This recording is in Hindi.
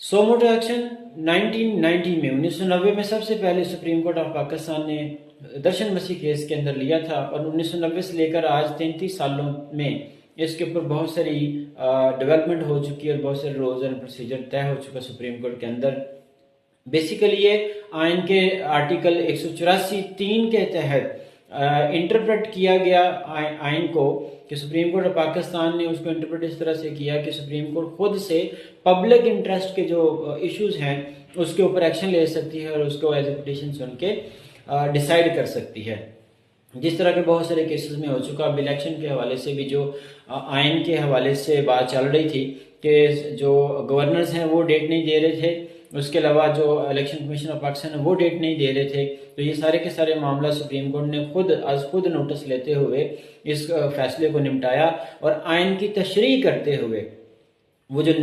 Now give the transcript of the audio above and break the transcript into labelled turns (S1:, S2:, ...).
S1: सोमोटो एक्शन 1990 में 1990 में सबसे पहले सुप्रीम कोर्ट ऑफ पाकिस्तान ने दर्शन मसीह केस के अंदर लिया था और 1990 से लेकर आज 33 सालों में इसके ऊपर बहुत सारी डेवलपमेंट हो चुकी है और बहुत सारे रूल्स एंड प्रोसीजर तय हो चुका सुप्रीम कोर्ट के अंदर। बेसिकली ये आइन के आर्टिकल 184(3) के तहत इंटरप्रेट किया गया आइन को कि सुप्रीम कोर्ट ऑफ पाकिस्तान ने उसको इंटरप्रेट इस तरह से किया कि सुप्रीम कोर्ट खुद से पब्लिक इंटरेस्ट के जो इश्यूज हैं उसके ऊपर एक्शन ले सकती है और उसको एज ए पिटीशन सुन के डिसाइड कर सकती है। जिस तरह के बहुत सारे केसेस में हो चुका। अब इलेक्शन के हवाले से भी जो आइन के हवाले से बात चल रही थी कि जो गवर्नर्स हैं वो डेट नहीं दे रहे थे, उसके अलावा जो इलेक्शन कमीशन ऑफ पाकिस्तान है वो डेट नहीं दे रहे थे, तो ये सारे के सारे मामला सुप्रीम कोर्ट ने खुद नोटिस लेते हुए इस फैसले को निपटाया और आइन की तशरीह करते हुए वो जो